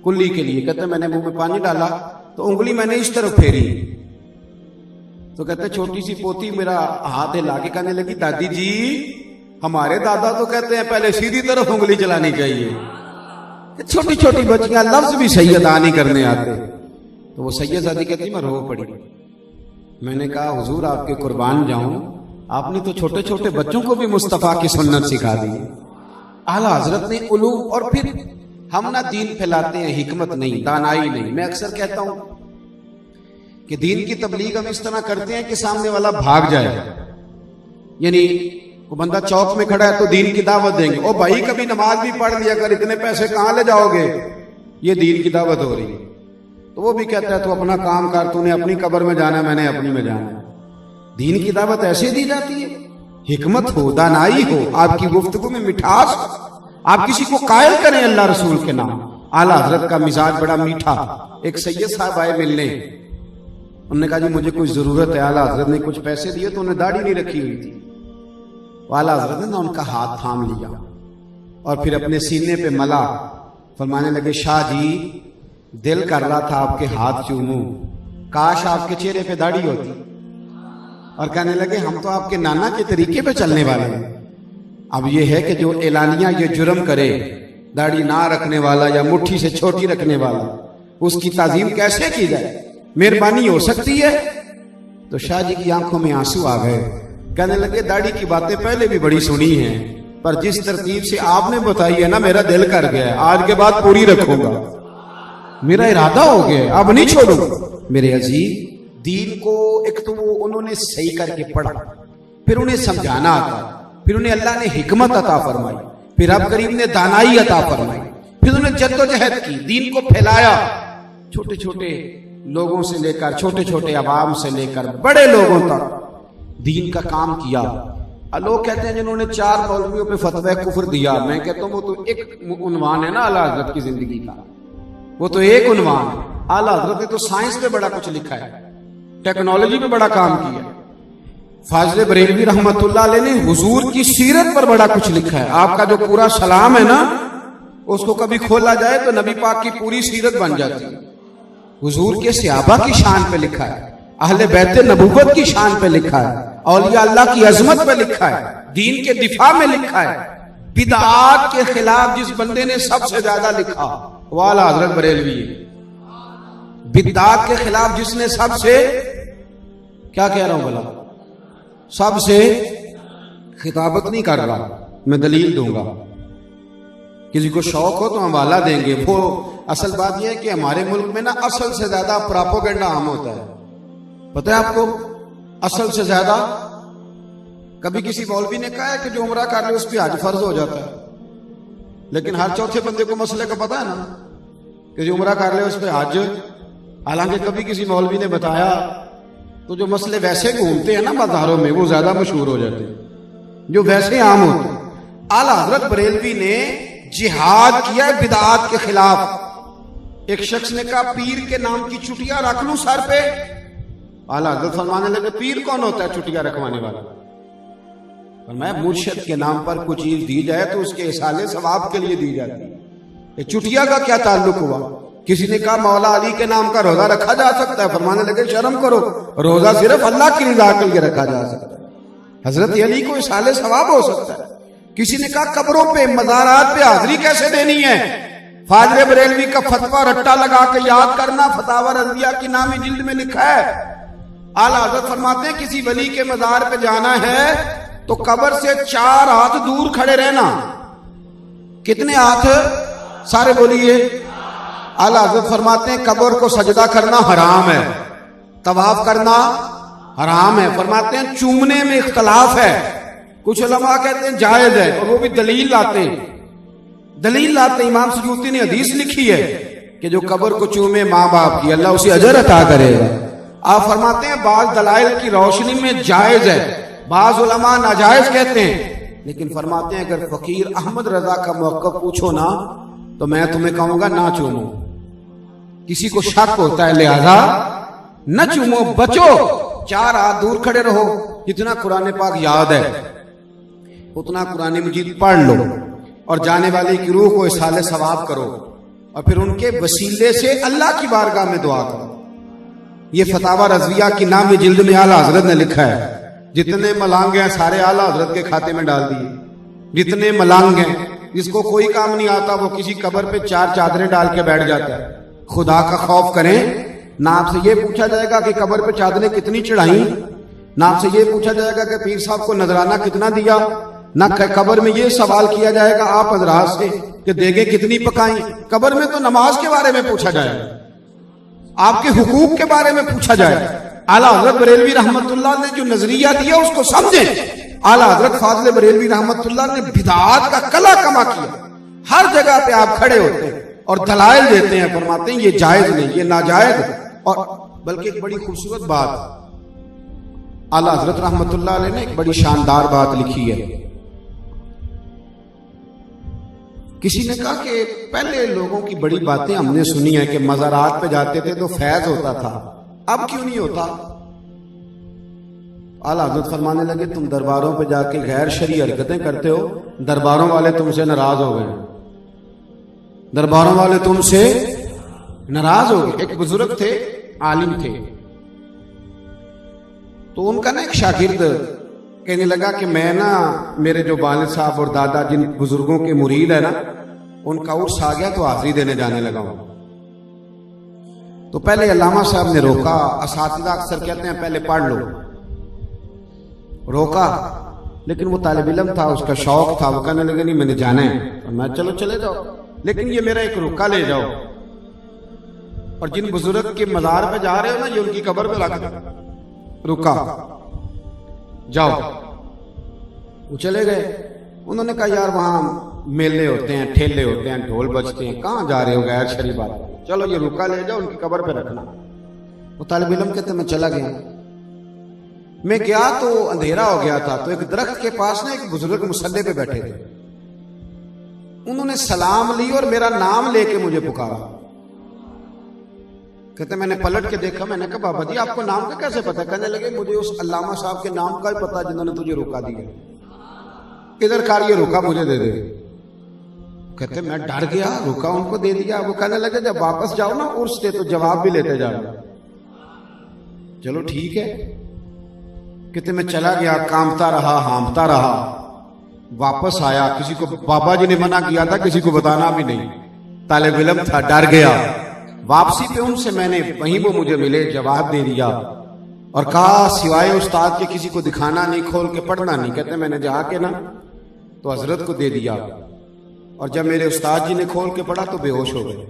کلی کے لیے, کہتے میں نے منہ میں پانی ڈالا تو انگلی میں نے اس طرف پھیری, تو کہتے چھوٹی سی پوتی میرا ہاتھ ہلا کے کہنے لگی دادی جی ہمارے دادا تو کہتے ہیں پہلے سیدھی طرف انگلی چلانی چاہیے. چھوٹی چھوٹی بچیاں لفظ بھی سید نہیں کرنے آتے. تو وہ سید زادی کہتی میں رو پڑی. میں نے کہا حضور آپ کے قربان جاؤں, آپ نے تو چھوٹے چھوٹے بچوں کو بھی مصطفیٰ کی سنت سکھا دی. اعلیٰ حضرت نے علوم, اور پھر ہم نہ دین پھیلاتے ہیں, حکمت نہیں, دانائی نہیں. میں اکثر کہتا ہوں کہ دین کی تبلیغ ہم اس طرح کرتے ہیں کہ سامنے والا بھاگ جائے. یعنی وہ بندہ چوک میں کھڑا ہے تو دین کی دعوت دیں گے, او بھائی کبھی نماز بھی پڑھ لیا کر, اتنے پیسے کہاں لے جاؤ گے, یہ دین کی دعوت ہو رہی ہے. تو وہ بھی کہتا ہے تو اپنا کام کر, تو نے اپنی قبر میں جانا ہے, میں نے اپنی میں جانا ہے. دین کی دعوت ایسے دی جاتی ہے, حکمت ہو, دانائی ہو, آپ کی گفتگو میں مٹھاس, آپ کسی کو قائل کریں اللہ رسول کے نام. اعلیٰ حضرت کا مزاج بڑا میٹھا. ایک سید صاحب آئے ملنے, انہوں نے کہا جی مجھے کوئی ضرورت ہے. اعلیٰ حضرت نے کچھ پیسے دیے تو انہیں داڑھی نہیں رکھی ہوئی تھی. اعلیٰ حضرت نے ان کا ہاتھ تھام لیا اور پھر اپنے سینے پہ ملا, فرمانے لگے شاہ جی دل کر رہا تھا آپ کے ہاتھ چوموں, کاش آپ کے چہرے پہ داڑھی ہوتی. اور کہنے لگے ہم تو آپ کے نانا کے طریقے پہ چلنے والے ہیں. اب یہ ہے کہ جو اعلانیہ یہ جرم کرے, داڑھی نہ رکھنے والا یا مٹھی سے چھوٹی رکھنے والا, اس کی تعظیم کیسے کی جائے, مہربانی ہو سکتی ہے. تو شاہ جی کی آنکھوں میں آنسو آ گئے, کہنے لگے داڑھی کی باتیں پہلے بھی بڑی سنی ہیں, پر جس ترتیب سے آپ نے بتائی ہے نا میرا دل کر گیا ہے, آج کے بعد پوری رکھوں گا, میرا ارادہ ہو گیا, اب نہیں چھوڑوں. میرے عزیز دین کو ایک تو وہ انہوں نے صحیح کر کے پڑھا, پھر انہیں سمجھانا آتا, پھر انہیں اللہ نے حکمت عطا فرمائی, پھر رب کریم نے دانائی عطا فرمائی, پھر انہوں نے جد و جہد کی, دین کو پھیلایا, چھوٹے چھوٹے لوگوں سے لے کر, چھوٹے چھوٹے عوام سے لے کر بڑے لوگوں تک دین کا کام کیا. لوگ کہتے ہیں جنہوں نے 4 مولویوں پہ فتوی کفر دیا, میں کہتا ہوں وہ تو ایک عنوان ہے نا اعلیٰ حضرت کی زندگی کا, وہ تو ایک عنوان ہے. اعلیٰ حضرت نے تو سائنس پہ بڑا کچھ لکھا ہے, ٹیکنالوجی پہ بڑا کام کیا. فاضل بریلوی رحمت اللہ علیہ نے حضور کی سیرت پر بڑا کچھ لکھا ہے. آپ کا جو پورا سلام ہے نا, اس کو کبھی کھولا جائے تو نبی پاک کی پوری سیرت بن جاتی ہے. حضور کے صحابہ کی شان پہ لکھا ہے, اہل بیت نبوت کی شان پہ لکھا ہے, اولیاء اللہ کی عظمت پہ لکھا ہے, دین کے دفاع میں لکھا ہے. بدعات کے خلاف جس بندے نے سب سے زیادہ لکھا وہ اعلیٰ حضرت بریلوی ہے. بدعات کے خلاف جس نے سب سے, کیا کہہ رہا ہوں بھلا, سب سے خطابت نہیں کر رہا, میں دلیل دوں گا, کسی کو شوق ہو تو ہم حوالہ دیں گے. وہ اصل بات یہ ہے کہ ہمارے ملک میں نا اصل سے زیادہ پراپوگنڈا عام ہوتا ہے, پتہ ہے آپ کو, اصل سے زیادہ. کبھی کسی مولوی نے کہا ہے کہ جو عمرہ کر لے اس پہ حج فرض ہو جاتا ہے, لیکن ہر چوتھے بندے کو مسئلے کا پتہ ہے نا کہ جو عمرہ کر لے اس پہ حج. حالانکہ کبھی کسی مولوی نے بتایا تو جو مسئلے ویسے گھومتے ہیں نا بازاروں میں وہ زیادہ مشہور ہو جاتے ہیں جو ویسے عام ہوتے ہیں. اعلیٰ حضرت بریلوی نے جہاد کیا بدعات کے خلاف. ایک شخص نے کہا پیر کے نام کی چٹیاں رکھ لوں سر پہ. اعلیٰ حضرت فرمانے لگے پیر کون ہوتا ہے چٹیاں رکھوانے والا؟ فرمایا مرشد کے نام پر کوئی چیز دی جائے تو اس کے احصال ثواب کے لیے دی جاتی ہے. یہ چٹیا کا کیا تعلق ہوا؟ کسی نے کہا مولا علی کے نام کا روزہ رکھا جا سکتا ہے. فرمانے لگے شرم کرو, روزہ صرف اللہ کی رضا کے لیے رکھا جا سکتا ہے, حضرت علی کو احصال ثواب ہو سکتا ہے. کسی نے کہا قبروں پہ مزارات پہ حاضری کیسے دینی ہے؟ فاضل بریلوی کا فتویٰ رٹا لگا کے یاد کرنا، فتاوی رضویہ کی نامی جلد میں لکھا ہے۔ اعلیٰ حضرت فرماتے ہیں کسی ولی کے مزار پہ جانا ہے تو قبر سے 4 ہاتھ دور کھڑے رہنا۔ کتنے ہاتھ؟ سارے بولیے۔ اعلیٰ حضرت فرماتے ہیں قبر کو سجدہ کرنا حرام ہے، طواف کرنا حرام ہے۔ فرماتے ہیں چومنے میں اختلاف ہے، کچھ علماء کہتے ہیں جائز ہے، اور وہ بھی دلیل لاتے ہیں۔ امام سیوطی نے حدیث لکھی ہے کہ جو قبر کو چومے ماں باپ کی، اللہ اسے اجر عطا کرے گا۔ آپ فرماتے ہیں بعض دلائل کی روشنی میں جائز ہے، بعض علماء ناجائز کہتے ہیں، لیکن فرماتے ہیں اگر فقیر احمد رضا کا موقف پوچھو نا تو میں تمہیں کہوں گا نہ چومو، کسی کو شک ہوتا ہے لہذا نہ چومو، بچو، 4 ہاتھ دور کھڑے رہو، جتنا قرآن پاک یاد ہے اتنا قرآن مجید پڑھ لو، اور جانے والے کی روح کو اصحال ثواب کرو، اور پھر ان کے وسیلے سے اللہ کی بارگاہ میں دعا کرو۔ یہ فتاوی رضویہ کی نامی جلد میں اعلیٰ حضرت نے لکھا ہے۔ جتنے ملانگ ہیں سارے اعلیٰ حضرت کے کھاتے میں ڈال دیے۔ جتنے ملانگ ہیں جس کو کوئی کام نہیں آتا وہ کسی قبر پہ 4 چادریں ڈال کے بیٹھ جاتا ہے۔ خدا کا خوف کریں، نہ آپ سے یہ پوچھا جائے گا کہ قبر پہ چادریں کتنی چڑھائیں، نہ آپ سے یہ پوچھا جائے گا کہ پیر صاحب کو نذرانہ کتنا دیا، نہ قبر میں یہ سوال کیا جائے گا آپ حضرات سے کہ دیگیں کتنی پکائیں۔ قبر میں تو نماز کے بارے میں پوچھا جائے گا، آپ کے حقوق کے بارے میں پوچھا جائے گا۔ اعلیٰ حضرت بریلوی رحمت اللہ نے جو نظریہ دیا اس کو سمجھیں۔ اعلیٰ حضرت فاضل بریلوی رحمت اللہ نے بدعات کا کلا کما کیا۔ ہر جگہ پہ آپ کھڑے ہوتے ہیں اور دلائل دیتے ہیں، فرماتے ہیں یہ جائز نہیں، یہ ناجائز، اور بلکہ ایک بڑی خوبصورت بات اعلیٰ حضرت رحمت اللہ علیہ نے ایک بڑی شاندار بات لکھی ہے۔ کسی نے کہا کہ پہلے لوگوں کی بڑی باتیں ہم نے سنی ہے کہ مزارات پہ جاتے تھے تو فیض ہوتا تھا، اب کیوں نہیں ہوتا؟ اعلیٰ حضرت فرمانے لگے تم درباروں پہ جا کے غیر شرعی حرکتیں کرتے ہو، درباروں والے تم سے ناراض ہو گئے، درباروں والے تم سے ناراض ہو گئے۔ ایک بزرگ تھے، عالم تھے، تو ان کا نا ایک شاگرد کہنے لگا کہ میں نا میرے جو والد صاحب اور دادا جن بزرگوں کے مرید ہے نا ان کا عرس آ گیا تو حاضری دینے جانے لگا ہوں۔ تو پہلے علامہ صاحب نے روکا، اساتذہ اکثر کہتے ہیں پہلے پڑھ لو، روکا، لیکن وہ طالب علم تھا، اس کا شوق تھا، وہ کہنے لگا نہیں میں نے جانا ہے، میں چلو چلے جاؤ، لیکن یہ میرا ایک رکا لے جاؤ، اور جن بزرگ کے مزار پہ جا رہے ہو نا یہ ان کی قبر پہ رکھ دو، رکا جاؤ۔ وہ چلے گئے، انہوں نے کہا یار وہاں میلے ہوتے ہیں، ٹھیلے ہوتے ہیں، ڈھول بجتے ہیں، کہاں جا رہے ہو غیر شرعی بات، چلو یہ رکا لے جاؤ ان کی قبر پہ رکھنا۔ وہ طالب علم کہتے میں چلا گیا، میں گیا تو اندھیرا ہو گیا تھا، تو ایک درخت کے پاس نا ایک بزرگ مصلی پہ بیٹھے تھے، انہوں نے سلام لی اور میرا نام لے کے مجھے پکارا۔ کہتے میں نے پلٹ کے دیکھا، میں نے کہا بابا جی آپ کو نام کا کیسے پتا؟ کہنے لگے مجھے اس علامہ صاحب کے نام کا ہی پتا جنہوں نے تجھے روکا دیا، ادھر کار یہ روکا مجھے دے دے۔ کہتے میں ڈر گیا، روکا ان کو دے دیا۔ وہ کہنے لگے جب واپس جاؤ نا عرس سے تو جواب بھی لیتے جاؤ۔ چلو ٹھیک ہے، کہتے میں چلا گیا، کامتا رہا، ہامتا رہا، واپس آیا، کسی کو بابا جی نے منع کیا تھا کسی کو بتانا بھی نہیں، طالب علم تھا، ڈر گیا۔ واپسی پہ ان سے میں نے وہیں وہ مجھے ملے، جواب دے دیا اور کہا سوائے استاد کے کسی کو دکھانا نہیں، کھول کے پڑھنا نہیں۔ کہتے میں نے جا کے نا تو حضرت کو دے دیا، اور جب میرے استاد جی نے کھول کے پڑھا تو بے ہوش ہو گئے۔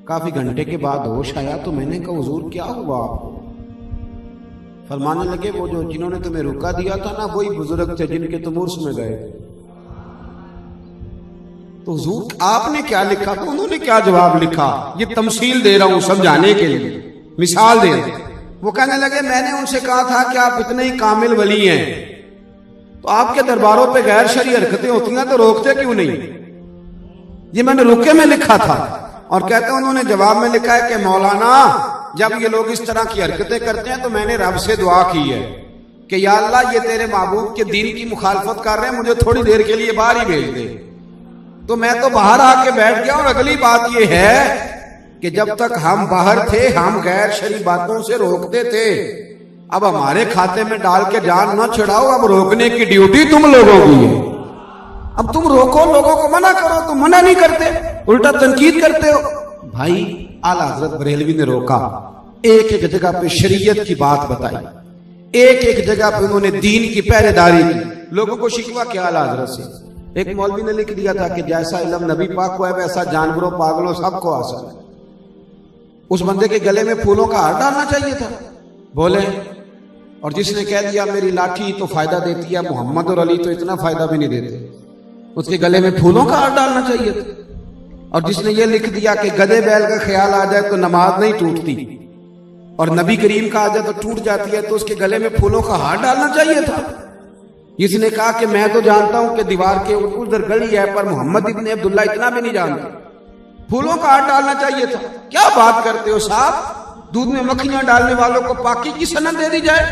کافی گھنٹے کے بعد ہوش آیا تو میں نے کہا حضور کیا ہوا آپ کو؟ فرمانے لگے وہ جو جنہوں نے تمہیں رکا دیا تھا نا وہی بزرگ تھے جن کے تم عرس میں گئے تھے۔ تو حضور آپ نے کیا لکھا؟ تو انہوں نے کیا جواب لکھا؟ یہ تمثیل دے رہا ہوں سمجھانے کے لیے، مثال دے رہا ہوں۔ وہ کہنے لگے میں نے ان سے کہا تھا کہ آپ اتنے ہی کامل ولی ہیں تو آپ کے درباروں پہ غیر شرعی حرکتیں ہوتی ہیں تو روکتے کیوں نہیں؟ یہ میں نے رکے میں لکھا تھا۔ اور کہتے ہیں انہوں نے جواب میں لکھا ہے کہ مولانا جب یہ لوگ اس طرح کی حرکتیں کرتے ہیں تو میں نے رب سے دعا کی ہے کہ یا اللہ یہ تیرے محبوب کے دین کی مخالفت کر رہے ہیں، مجھے تھوڑی دیر کے لیے باہر ہی بھیج دے۔ تو میں تو باہر آ کے بیٹھ گیا، اور اگلی بات یہ ہے کہ جب تک ہم باہر تھے ہم غیر شرعی باتوں سے روکتے تھے، اب ہمارے کھاتے میں ڈال کے جان نہ چھڑاؤ، اب روکنے کی ڈیوٹی تم لوگوں کی ہے۔ اب تم روکو, لوگوں کو منع کرو, تم منع نہیں کرتے, الٹا تنقید کرتے ہو. بھائی اعلیٰ حضرت بریلوی نے روکا, ایک ایک جگہ پہ شریعت کی بات بتائی, ایک ایک جگہ پہ انہوں نے دین کی پہرے داری کی. لوگوں کو شکوہ کیا اعلیٰ حضرت سے. ایک مولوی نے لکھ دیا تھا کہ جیسا علم نبی پاک کو ہے ویسا جانوروں پاگلوں سب کو حاصل ہے. اس بندے کے گلے میں پھولوں کا ہار ڈالنا چاہیے تھا, بولے. اور جس نے کہہ دیا میری لاٹھی تو فائدہ دیتی ہے, محمد اور علی تو اتنا فائدہ بھی نہیں دیتے, اس کے گلے میں پھولوں کا ہار ڈالنا چاہیے تھا. اور جس نے یہ لکھ دیا کہ گدے بیل کا خیال آ جائے تو نماز نہیں ٹوٹتی, اور نبی کریم کا آ جائے تو ٹوٹ جاتی ہے, تو اس کے گلے میں پھولوں کا ہار ڈالنا چاہیے تھا. جس نے کہا کہ میں تو جانتا ہوں کہ دیوار کے ادھر گلی ہے پر محمد ابن عبداللہ اتنا بھی نہیں جانتا, پھولوں کا ہار ڈالنا چاہیے تھا. کیا بات کرتے ہو صاحب, دودھ میں مکھیاں ڈالنے والوں کو پاکی کی سند دے دی جائے.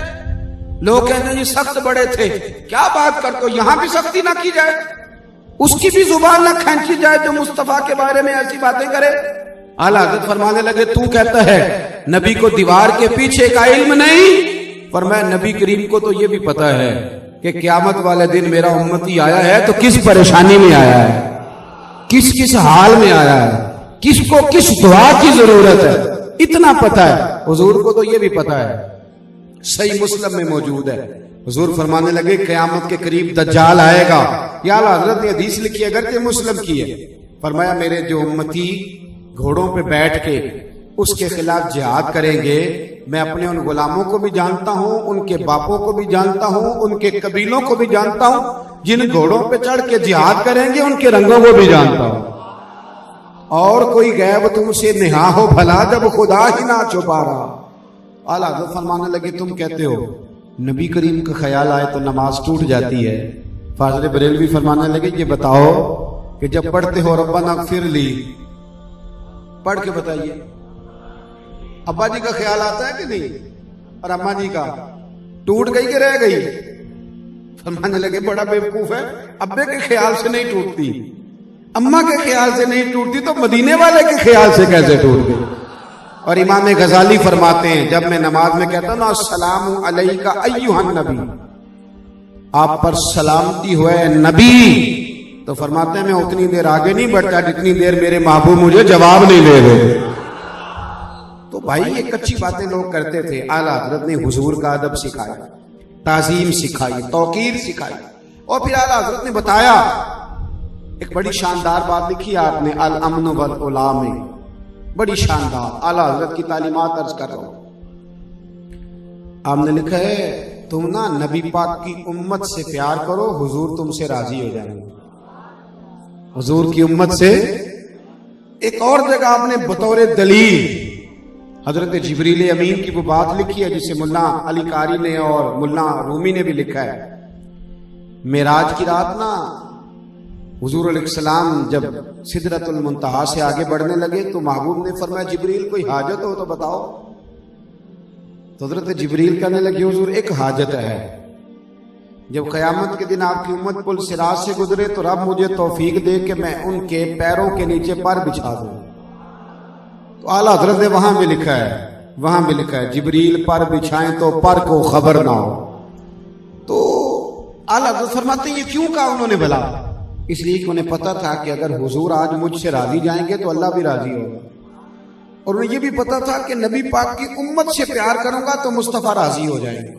لوگ کہتے ہیں یہ سخت بڑے تھے, کیا بات کرتے ہو, یہاں بھی سختی نہ کی جائے, اس کی بھی زبان نہ کھینچی جائے جو مصطفیٰ کے بارے میں ایسی باتیں کرے. اعلیٰ حضرت فرمانے لگے تو کہتا ہے نبی کو دیوار کے پیچھے کا علم نہیں, فرمایا نبی کریم کو تو یہ بھی پتا ہے کہ قیامت والے دن میرا امتی آیا ہے تو کس پریشانی میں آیا ہے, کس کس حال میں آیا ہے, کس کو کس دعا کی ضرورت ہے, اتنا پتا ہے. حضور کو تو یہ بھی پتا ہے. صحیح مسلم میں موجود ہے, حضور فرمانے لگے قیامت کے قریب دجال آئے گا. یا اعلیٰ حضرت نے حدیث لکھی اگر کہ مسلم کی ہے, فرمایا میرے جو امتی گھوڑوں پہ بیٹھ کے اس کے خلاف جہاد کریں گے, میں اپنے ان غلاموں کو بھی جانتا ہوں, ان کے باپوں کو بھی جانتا ہوں, ان کے قبیلوں کو بھی جانتا ہوں, جن گھوڑوں پہ چڑھ کے جہاد کریں گے ان کے رنگوں کو بھی جانتا ہوں. اور کوئی غیب تم سے نہا ہو بھلا جب خدا ہی نہ چھپا رہا. اعلیٰ حضرت فرمانے لگے تم کہتے ہو نبی کریم کا خیال آئے تو نماز ٹوٹ جاتی ہے. فاضل بریلوی فرمانے لگے یہ بتاؤ کہ جب پڑھتے ہو ربنا اغفر لی, پڑھ کے بتائیے, ابا جی کا خیال آتا ہے کہ نہیں, اور اماں جی کا ٹوٹ گئی کہ رہ گئی. فرمانے لگے بڑا بیوقوف ہے, ابے کے خیال سے نہیں ٹوٹتی, اماں کے خیال سے نہیں ٹوٹتی تو مدینے والے کے خیال سے کیسے ٹوٹ گئی. اور امام غزالی فرماتے ہیں جب میں نماز میں کہتا ہوں نا السلام علیکہ ایھا النبی, آپ پر سلامتی ہوئے نبی, تو فرماتے ہیں میں اتنی دیر آگے نہیں بڑھتا جتنی دیر میرے محبوب مجھے جواب نہیں دے رہے. تو بھائی یہ کچی باتیں لوگ کرتے تھے. اعلیٰ حضرت نے حضور کا ادب سکھایا, تعظیم سکھائی, توقیر سکھائی. اور پھر اعلیٰ حضرت نے بتایا, ایک بڑی شاندار بات لکھی آپ نے الامن والعلا میں, بڑی شاندار اعلیٰ حضرت کی تعلیمات عرض کر رہا ہوں. آپ نے لکھا ہے تم نا نبی پاک کی امت سے پیار کرو, حضور تم سے راضی ہو جائیں گے. حضور کی امت سے. ایک اور جگہ آپ نے بطور دلیل حضرت جبریل امین کی وہ بات لکھی ہے جسے ملا علی قاری نے اور ملا رومی نے بھی لکھا ہے. معراج کی رات نا حضور علیہ السلام جب سدرۃ المنتہا سے آگے بڑھنے لگے تو محبوب نے فرمایا جبریل کوئی حاجت ہو تو بتاؤ. تو حضرت جبریل کہنے لگے حضور ایک حاجت ہے, جب قیامت کے دن آپ کی امت پل صراط سے گزرے تو رب مجھے توفیق دے کہ میں ان کے پیروں کے نیچے پر بچھا دوں. تو اعلیٰ حضرت نے وہاں بھی لکھا ہے, جبریل پر بچھائیں تو پر کو خبر نہ ہو. تو اعلیٰ حضرت فرماتے ہیں یہ کیوں کہا انہوں نے بھلا, اس لیے کہ انہیں پتا تھا کہ اگر حضور آج مجھ سے راضی جائیں گے تو اللہ بھی راضی ہوگا, اور انہیں یہ بھی پتا تھا کہ نبی پاک کی امت سے پیار کروں گا تو مصطفیٰ راضی ہو جائیں گے.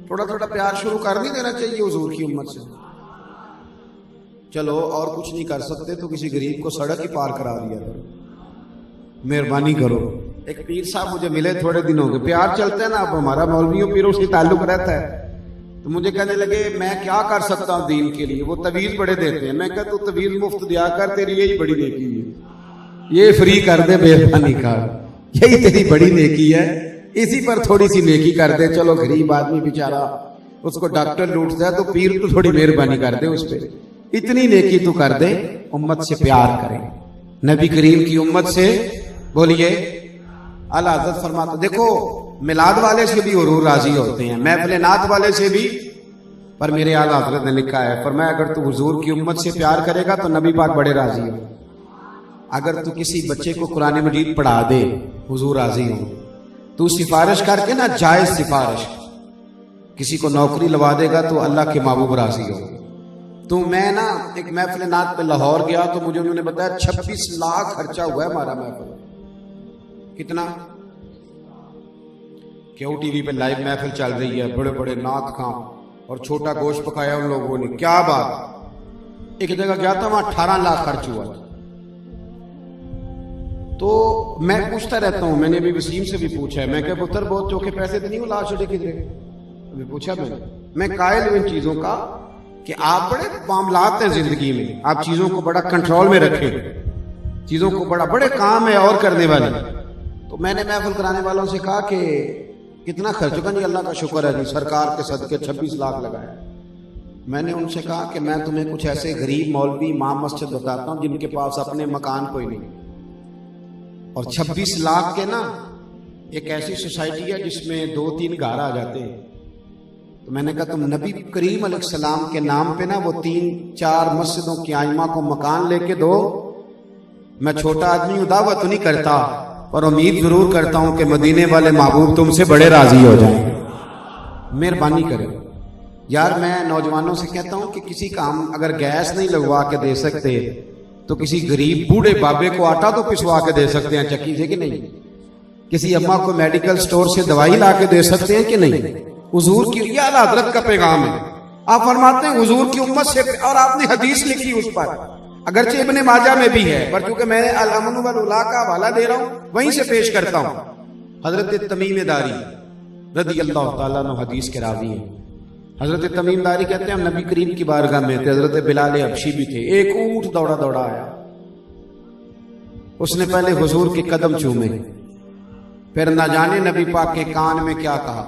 تھوڑا تھوڑا پیار شروع کر نہیں دینا چاہیے حضور کی امت سے. چلو اور کچھ نہیں کر سکتے تو کسی غریب کو سڑک ہی پار کرا دیا کرو, مہربانی کرو. ایک پیر صاحب مجھے ملے تھوڑے دنوں کے, پیار چلتا ہے نا, اب ہمارا مولویوں پیروں سے تعلق رہتا ہے, تو مجھے کہنے لگے میں کیا کر سکتا ہوں دین کے لیے, وہ تویز بڑے دیتے ہیں. میں کہتا ہوں تویز مفت دیا کر, تیری یہی بڑی نیکی ہے, یہ فری کر دے بے فانی کر, یہی تیری بڑی نیکی ہے, اسی پر تھوڑی سی نیکی کر دے. چلو غریب آدمی بیچارہ اس کو ڈاکٹر لوٹتا ہے تو پیر تو تھوڑی مہربانی کر دے اس پہ, اتنی نیکی تو کر دے. امت سے پیار کریں, نبی کریم کی امت سے. بولیے. اعلیٰ حضرت فرماتا دیکھو میلاد والے سے بھی حضور راضی ہوتے ہیں, محفل نعت والے سے بھی, پر میرے اعلیٰ حضرت نے لکھا ہے, فرمایا اگر تو حضور کی امت سے پیار کرے گا تو نبی پاک بڑے راضی ہو. اگر تو کسی بچے کو قرآن مجید پڑھا دے حضور راضی ہو. تو سفارش کر کے نا, جائز سفارش, کسی کو نوکری لوا دے گا تو اللہ کے محبوب راضی ہو. تو میں نا ایک محفل نعت پہ لاہور گیا تو مجھے انہوں نے بتایا 26 لاکھ خرچہ ہوا ہے ہمارا محفل. کتنا؟ کیوں ٹی وی پہ لائیو محفل چل رہی ہے, بڑے بڑے نعت خواں اور چھوٹا گوشت پکایا ان لوگوں نے. کیا بات. ایک جگہ گیا تھا وہاں 18 لاکھ خرچ ہوا تھا. تو میں پوچھتا رہتا ہوں, میں نے ابھی وسیم سے بھی پوچھا ہے, میں کہ پتر بہت چوکے پیسے تو نہیں الا چھڑے کدھر. ابھی پوچھا میں قائل ہوں ان چیزوں کا کہ آپ بڑے معاملات ہیں زندگی میں, آپ چیزوں کو بڑا کنٹرول میں رکھیں, چیزوں کو بڑے کام ہے اور کرنے والے. تو میں نے محفل کرانے والوں سے کہا کہ کتنا خرچ ہوگا؟ نہیں اللہ کا شکر ہے جی, سرکار کے صدقے 26 لاکھ لگائے. میں نے ان سے کہا کہ میں تمہیں کچھ ایسے غریب مولوی امام مسجد بتاتا ہوں جن کے پاس اپنے مکان کوئی نہیں, اور 26 لاکھ کے نا ایک ایسی سوسائٹی ہے جس میں 2-3 گھر آ جاتے ہیں. تو میں نے کہا تم نبی کریم علیہ السلام کے نام پہ نا وہ 3-4 مسجدوں کی آئمہ کو مکان لے کے دو. میں چھوٹا آدمی ہوں, دعوت تو نہیں کرتا, پر امید ضرور کرتا ہوں کہ مدینے والے محبوب تم سے بڑے راضی ہو جائیں. مہربانی کریں یار. میں نوجوانوں سے کہتا ہوں کہ کسی کا ہم اگر گیس نہیں لگوا کے دے سکتے تو کسی غریب بوڑھے بابے کو آٹا تو پسوا کے دے سکتے ہیں چکی سے کہ نہیں. کسی اماں کو میڈیکل سٹور سے دوائی لا کے دے سکتے ہیں کہ نہیں. حضور کی, یہ اعلیٰ حضرت کا پیغام ہے. آپ فرماتے ہیں حضور کی امت سے, اور آپ نے حدیث لکھی اس پر, اگرچہ ابن ماجہ میں بھی ہے, پر چونکہ میں الامن والولا کا حوالہ دے رہا ہوں وہیں سے پیش کرتا ہوں. حضرت تمیم داری رضی اللہ تعالیٰ عنہ حدیث کے راوی ہیں. حضرت تمیم داری کہتے ہیں ہم نبی کریم کی بارگاہ میں تھے, حضرت بلال حبشی بھی تھے. ایک اونٹ دوڑا دوڑا آیا, اس نے پہلے حضور کے قدم چومے, پھر نہ جانے نبی پاک کے کان میں کیا کہا.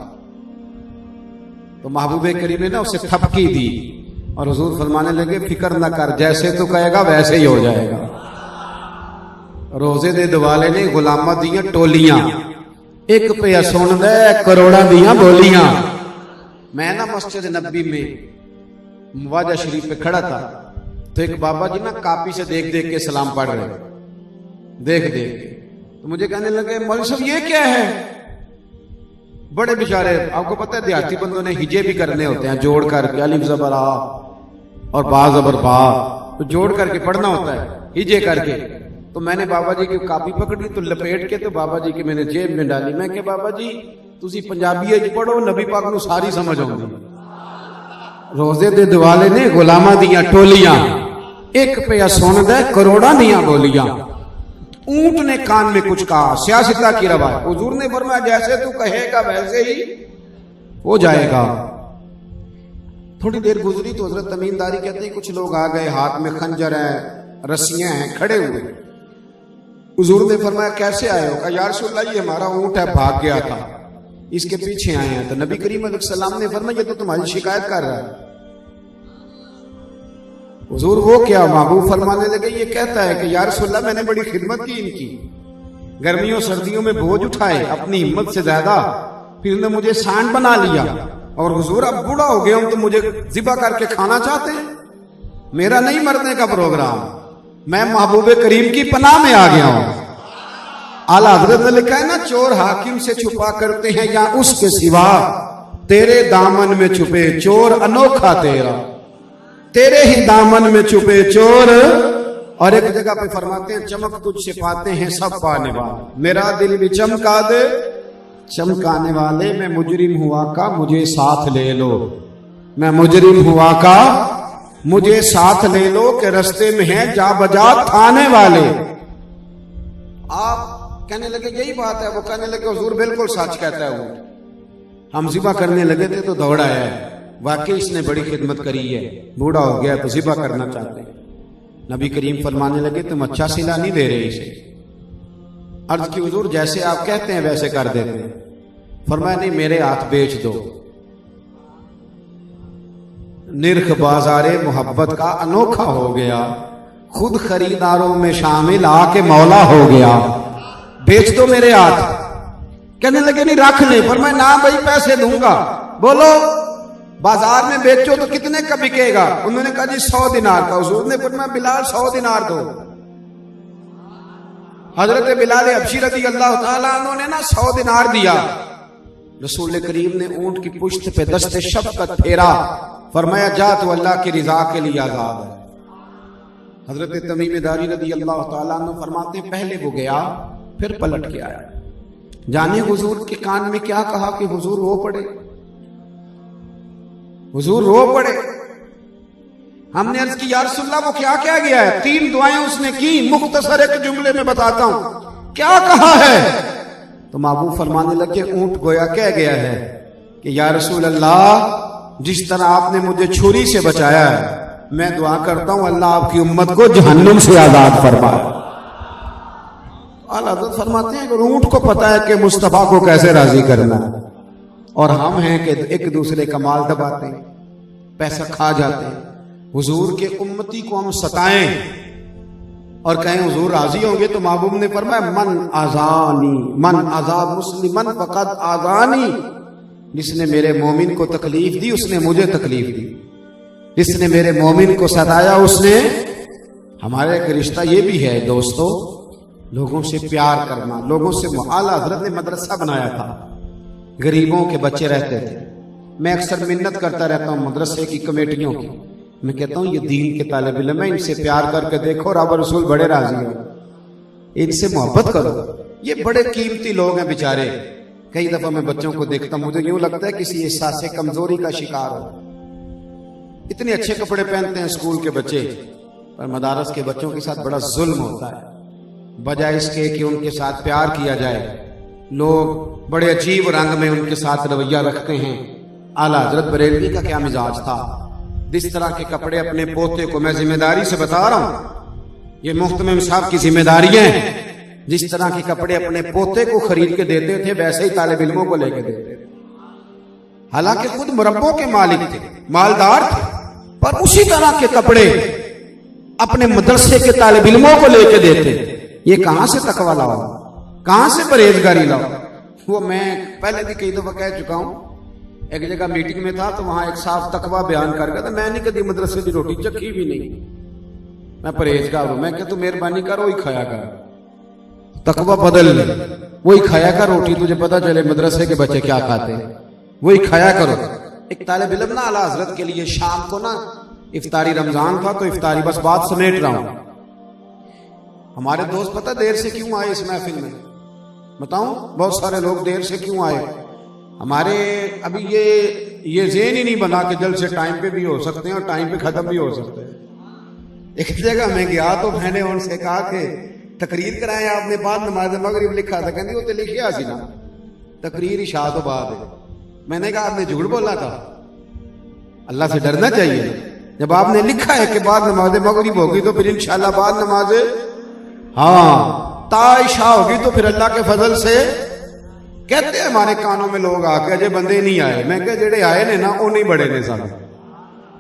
تو محبوب کریم نے نا اسے تھپکی دی اور حضور فرمانے لگے فکر نہ کر, جیسے تو کہے گا ویسے ہی ہو جائے گا. روزے دے دوالے نے غلامہ دیاں ٹولیاں, ایک پہ سن دے کروڑا دیاں بولیاں. میں نا مسجد نبی میں مواجہ شریف پہ کھڑا تھا تو ایک بابا جی نا کاپی سے دیکھ دیکھ کے سلام پڑھ رہے, دیکھ دیکھ کے. تو مجھے کہنے لگے مولوی صاحب یہ کیا ہے؟ بڑے بیچارے, آپ کو پتہ ہے دیہاتی بندوں نے ہجے بھی کرنے ہوتے ہیں جوڑ کر کے, الف زبر آ اور با زبر با, تو جوڑ کر کے پڑھنا ہوتا ہے ہجے کر کے. تو میں نے بابا جی کی کاپی پکڑی تو لپیٹ کے تو بابا جی کی میں نے جیب میں ڈالی. میں کہ بابا جی تسی پنجابی اچ پڑھو, نبی پاک نو ساری سمجھ آؤندی. روزے دے دوالے نے غلاماں دیاں ٹولیاں, ایک پہ سن دے کروڑاں دیاں بولیاں. اونٹ نے کان میں کچھ کہا, سیاستہ کی روایت. حضور نے فرمایا جیسے تو کہے گا ویسے ہی ہو جائے گا. تھوڑی دیر گزری تو حضرت تمیم داری کہتے ہیں کچھ لوگ آ گئے, ہاتھ میں خنجر ہیں, رسیاں ہیں, کھڑے ہوئے. حضور نے فرمایا کیسے آئے ہو؟ کہا یا رسول اللہ یہ ہمارا اونٹ ہے, بھاگ گیا تھا, اس کے پیچھے آئے ہیں. تو نبی کریم علیہ السلام نے فرمایا یہ تو تمہاری شکایت کر رہا ہے. حضور وہ کیا؟ محبوب فرمانے لگے یہ کہتا ہے کہ یا رسول اللہ میں نے بڑی خدمت کی ان کی, گرمیوں سردیوں میں بوجھ اٹھائے اپنی ہمت سے زیادہ, پھر نے مجھے سانڈ بنا لیا, اور حضور اب بوڑھا ہو گیا ہوں تو مجھے ذبح کر کے کھانا چاہتے ہیں. میرا نہیں مرنے کا پروگرام, میں محبوب کریم کی پناہ میں آ گیا ہوں. اعلیٰ حضرت نے لکھا ہے نا چور حاکم سے چھپا کرتے ہیں یا اس کے سوا, تیرے دامن میں چھپے چور انوکھا تیرا, تیرے ہی دامن میں چھپے چور. اور ایک جگہ پہ فرماتے ہیں چمک تجھ سے پاتے ہیں سب پانے والے, میرا دل بھی چمکا دے چمکانے والے. میں مجرم ہوا کا مجھے ساتھ لے لو, میں مجرم ہوا کا مجھے ساتھ لے لو, کہ رستے میں ہیں جا بجا تھانے والے. آپ کہنے لگے یہی بات ہے؟ وہ کہنے لگے حضور بالکل سچ کہتا ہے وہ, ہم ذبح کرنے لگے تھے تو دوڑ آیا ہے, واقعی اس نے بڑی خدمت کری ہے, بوڑھا ہو گیا تو ذبح کرنا چاہتے ہیں. نبی کریم فرمانے لگے تم اچھا صلہ نہیں دے رہے اسے. عرض کی حضور جیسے آپ کہتے ہیں ویسے کر دیتے ہیں. فرمایا نہیں میرے ہاتھ بیچ دو. نرخ بازار محبت کا انوکھا ہو گیا, خود خریداروں میں شامل آ کے مولا ہو گیا, بیچ دو میرے ہاتھ. کہنے لگے نہیں رکھ لیں. فرمایا نہ بھائی پیسے دوں گا. بولو بازار میں بیچو تو کتنے کا بکے گا؟ انہوں نے کہا جی 100 دینار کا. حضور نے فرمایا بلال 100 دینار دو. حضرت بلال حبشی رضی اللہ تعالیٰ عنہ نے نا 100 دینار دیا, رسول کریم نے اونٹ کی پشت پہ دست شفقت پھیرا، فرمایا جا تو اللہ کی رضا کے لیے آزاد ہے۔ حضرت تمیم داری رضی اللہ تعالیٰ عنہ فرماتے ہیں پہلے وہ گیا پھر پلٹ کے آیا۔ جانے حضور کے کان میں کیا کہا کہ حضور رو پڑے، حضور رو پڑے۔ ہم نے عرض کی یا رسول اللہ وہ کیا کیا گیا ہے؟ 3 دعائیں اس نے کی، مختصر ایک جملے میں بتاتا ہوں کیا کہا ہے۔ تو محبوب فرمانے لگے اونٹ گویا کہہ گیا ہے کہ یا رسول اللہ جس طرح آپ نے مجھے چھری سے بچایا ہے میں دعا کرتا ہوں اللہ آپ کی امت کو جہنم سے آزاد فرمائے۔ اعلیٰ حضرت فرماتے ہیں کہ اونٹ کو پتا ہے کہ مصطفیٰ کو کیسے راضی کرنا ہے، اور ہم ہیں کہ ایک دوسرے کا مال دباتے ہیں، پیسہ کھا جاتے ہیں۔ حضور کے امتی کو ہم ستائیں اور کہیں حضور راضی ہوں گے تو محبوب نے فرمایا من آزانی من آزا مسلمن فقد آزانی، جس نے میرے مومن کو تکلیف دی اس نے مجھے تکلیف دی، جس نے میرے مومن کو ستایا اس نے۔ ہمارا ایک رشتہ یہ بھی ہے دوستو، لوگوں سے پیار کرنا، لوگوں سے۔ اعلیٰ حضرت نے مدرسہ بنایا تھا، غریبوں کے بچے رہتے تھے۔ میں اکثر منت کرتا رہتا ہوں مدرسے کی کمیٹیوں کی، میں کہتا ہوں یہ دین کے طالب علم ہیں، ان سے پیار کر کے دیکھو رب رسول بڑے راضی ہیں، ان سے محبت کرو، یہ بڑے قیمتی لوگ ہیں بیچارے۔ کئی دفعہ میں بچوں کو دیکھتا ہوں مجھے یوں لگتا ہے کسی احساس کمزوری کا شکار ہو، اتنے اچھے کپڑے پہنتے ہیں اسکول کے بچے، پر مدارس کے بچوں کے ساتھ بڑا ظلم ہوتا ہے۔ بجائے اس کے کہ ان کے ساتھ پیار کیا جائے، لوگ بڑے عجیب رنگ میں ان کے ساتھ رویہ رکھتے ہیں۔ اعلیٰ حضرت بریلوی کا کیا مزاج تھا، جس طرح کے کپڑے اپنے پوتے کو، میں ذمہ داری سے بتا رہا ہوں یہ محتمم صاحب کی ذمہ داری ہے، جس طرح کے کپڑے اپنے پوتے کو خرید کے دیتے تھے ویسے ہی طالب علموں کو لے کے دیتے تھے۔ حالانکہ خود مربوں کے مالک تھے، مالدار تھے، پر اسی طرح کے کپڑے اپنے مدرسے کے طالب علموں کو لے کے دیتے۔ یہ کہاں سے تقویٰ لاؤ، کہاں سے پرہیزگاری لاؤ؟ وہ میں پہلے بھی کئی دفعہ کہہ چکا ہوں، ایک جگہ میٹنگ میں تھا تو وہاں ایک صاحب تقویٰ بیان کر گیا تھا، میں نے کبھی مدرسے کی روٹی چکھی بھی نہیں، میں پرہیزگار ہوں۔ میں کہ تو مہربانی کر وہی کھایا کر، تقویٰ بدل لے، وہی کھایا کر روٹی، تجھے پتا چلے مدرسے کے بچے کیا کھاتے ہیں، وہی کھایا کرو۔ ایک طالب علم نا اعلیٰ حضرت کے لیے شام کو نا افطاری، رمضان تھا تو افطاری، بس بات سمیٹ رہا ہوں، ہمارے دوست پتہ دیر سے کیوں آئے اس محفل میں؟ بتاؤں بہت سارے لوگ دیر سے کیوں آئے؟ ہمارے ابھی یہ ذہن ہی نہیں بنا کہ جلد سے ٹائم پہ بھی ہو سکتے ہیں اور ٹائم پہ ختم بھی ہو سکتے ہیں۔ ایک جگہ میں گیا تو میں نے ان سے کہا کہ تقریر کرائیں آپ نے، بعد نماز مغرب لکھا تھا، کہتے وہ تو لکھیا سی نا تقریر عشاء تو بعد ہے۔ میں نے کہا آپ نے جھوٹ بولا تھا، اللہ سے ڈرنا چاہیے، جب آپ نے لکھا ہے کہ بعد نماز مغرب ہوگی تو پھر انشاءاللہ بعد نماز تا عشاء ہوگی تو پھر اللہ کے فضل سے۔ کہتے ہیں ہمارے کانوں میں لوگ آ کے اجے بندے نہیں آئے، میں کہ جڑے آئے نے نا وہ نہیں بڑے نے سارے،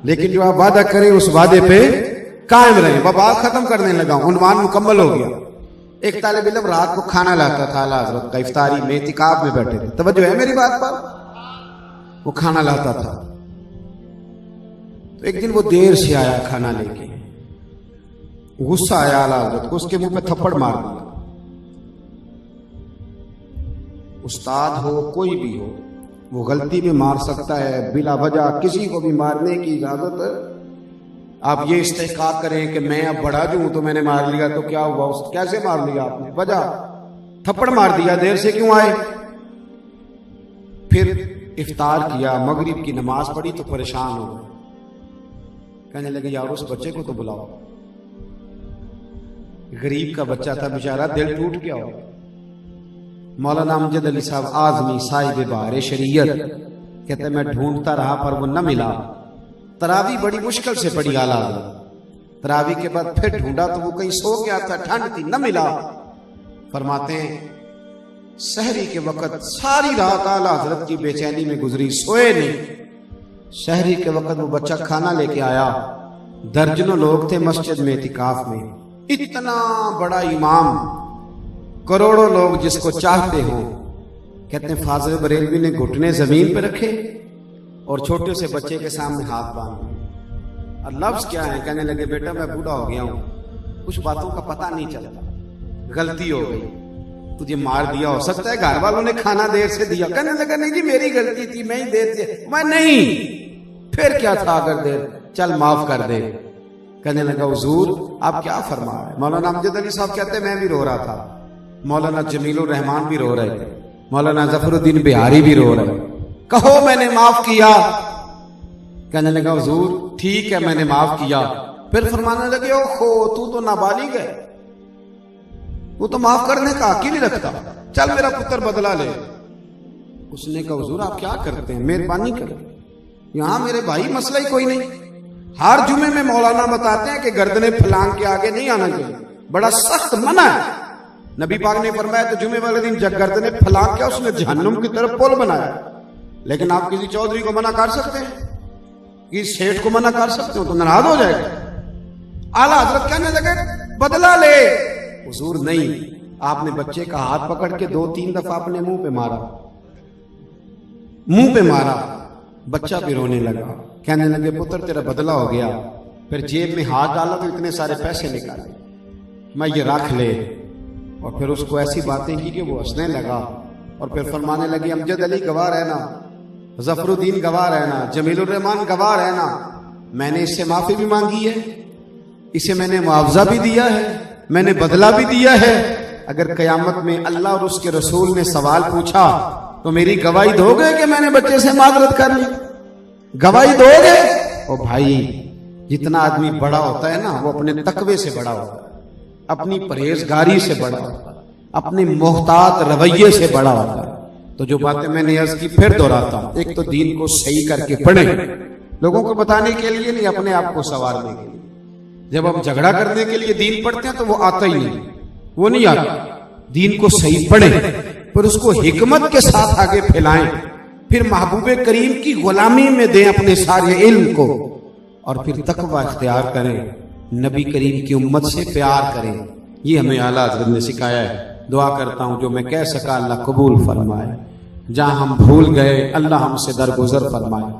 لیکن جو آپ وعدہ کریں اس وعدے پہ قائم رہیں۔ بات ختم کرنے لگا ہوں، عنوان مکمل ہو گیا۔ ایک طالب علم رات کو کھانا لاتا تھا اعلیٰ حضرت کا، افطاری میں اعتکاف میں بیٹھے تھے، توجہ ہے میری بات پر؟ وہ کھانا لاتا تھا تو ایک دن وہ دیر سے آیا کھانا لے کے، غصہ آیا اعلیٰ حضرت کو، اس کے منہ پہ تھپڑ مار دیا۔ استاد ہو کوئی بھی ہو وہ غلطی میں مار سکتا ہے، بلا وجہ کسی کو بھی مارنے کی اجازت۔ آپ یہ استحقاق کریں کہ میں اب بڑا جو ہوں تو میں نے مار لیا تو کیا ہوا، کیسے مار لیا آپ نے؟ وجہ تھپڑ مار دیا، دیر سے کیوں آئے؟ پھر افطار کیا، مغرب کی نماز پڑھی تو پریشان ہو گئے، کہنے لگے یار اس بچے کو تو بلاؤ، غریب کا بچہ تھا بیچارہ، دل ٹوٹ گیا ہو۔ مولانا امجد علی صاحب اعظمی صاحب بہار شریعت کہتے ہیں میں ڈھونڈتا رہا پر وہ نہ ملا، تراوی بڑی مشکل سے پڑھی اعلیٰ حضرت، تراوی کے بعد پھر ڈھونڈا تو وہ کہیں سو گیا تھا، ٹھنڈ تھی، نہ ملا۔ فرماتے ہیں سحری کے وقت ساری رات اعلیٰ حضرت کی بے چینی میں گزری، سوئے نہیں۔ سحری کے وقت وہ بچہ کھانا لے کے آیا، درجنوں لوگ تھے مسجد میں اعتکاف میں، اتنا بڑا امام، کروڑوں لوگ جس کو چاہتے ہوں۔ کہتے ہیں فاضل بریلوی نے گھٹنے زمین پہ رکھے اور چھوٹے سے بچے کے سامنے ہاتھ باندھے، اور لفظ کیا ہے؟ کہنے لگے بیٹا میں بوڑھا ہو گیا ہوں، کچھ باتوں کا پتہ نہیں چلتا، غلطی ہو گئی، تجھے مار دیا ہو سکتا ہے گھر والوں نے کھانا دیر سے دیا. کہنے لگا نہیں جی میری غلطی تھی, میں ہی دیر سے. میں نہیں, پھر کیا تھا اگر دیر, چل معاف کر دے. کہنے لگا حضور آپ کیا فرما رہے ہیں؟ مولانا امجد علی صاحب کہتے ہیں میں بھی رو رہا تھا, مولانا جمیل الرحمان بھی رو رہے تھے, مولانا ظفر الدین بہاری بھی رو رہے. کہو میں نے معاف کیا. کہنے لگا حضور ٹھیک ہے میں نے معاف کیا. پھر فرمانے لگے اوہو تو نابالغ ہے, وہ تو معاف کرنے کا حق ہی نہیں رکھتا, چل میرا پتر بدلا لے. اس نے کہا حضور آپ کیا کرتے ہیں, مہربانی کریں, یہاں میرے بھائی مسئلہ ہی کوئی نہیں. ہر جمعے میں مولانا بتاتے ہیں کہ گردنیں پھلانگ کے آگے نہیں آنا چاہیے, بڑا سخت منع ہے. نبی پاک نے فرمایا تو جمعے والے دن جب گردنیں پھلانگ کے اس نے جہنم کی طرف پل بنایا. لیکن آپ کسی چودھری کو منع کر سکتے ہیں, کسی سیٹھ کو منع کر سکتے ہو تو ناراض ہو جائے گا. اعلیٰ حضرت کہنے لگے بدلا لے. حضور نہیں, آپ نے بچے کا ہاتھ پکڑ کے 2-3 دفعہ اپنے منہ پہ مارا. بچہ بھی رونے لگا. کہنے لگے پتر تیرا بدلہ ہو گیا. پھر جیب میں ہاتھ ڈالا تو اتنے سارے پیسے نکالے, میں یہ رکھ لے. اور پھر اس کو ایسی باتیں کی کہ وہ ہنسنے لگا. اور پھر فرمانے لگے امجد علی گواہ رہنا, ظفر الدین گواہ رہنا, جمیل الرحمان گواہ رہنا, میں نے اس سے معافی بھی مانگی ہے, اسے میں نے معاوضہ بھی دیا ہے, میں نے بدلہ بھی دیا ہے. اگر قیامت میں اللہ اور اس کے رسول نے سوال پوچھا تو میری گواہی دو گے کہ میں نے بچے سے معذرت کر لی؟ گواہی دو گے؟ او بھائی جتنا آدمی بڑا ہوتا ہے نا وہ اپنے تقوی سے بڑا ہوتا ہے, اپنی پرہیزگاری سے بڑا ہوتا ہے, اپنے محتاط رویے سے بڑا ہوتا ہے. تو جو باتیں میں نے عرض کی پھر دہراتا ہوں. ایک تو دین کو صحیح کر کے پڑھیں, لوگوں کو بتانے کے لیے نہیں, اپنے آپ کو سنوارنے کے لیے. جب ہم جھگڑا کرنے کے لیے دین پڑھتے ہیں تو وہ آتا ہی نہیں, وہ نہیں آتا. دین کو صحیح پڑھیں, پھر اس کو حکمت کے ساتھ آگے پھیلائیں, پھر محبوب کریم کی غلامی میں دیں اپنے سارے علم کو, اور پھر تقوی اختیار کریں, نبی کریم کی امت سے پیار کریں. یہ ہمیں اعلیٰ حضرت نے سکھایا ہے. دعا کرتا ہوں جو میں کہہ سکا اللہ قبول فرمائے, جہاں ہم بھول گئے اللہ ہم سے درگزر فرمائے.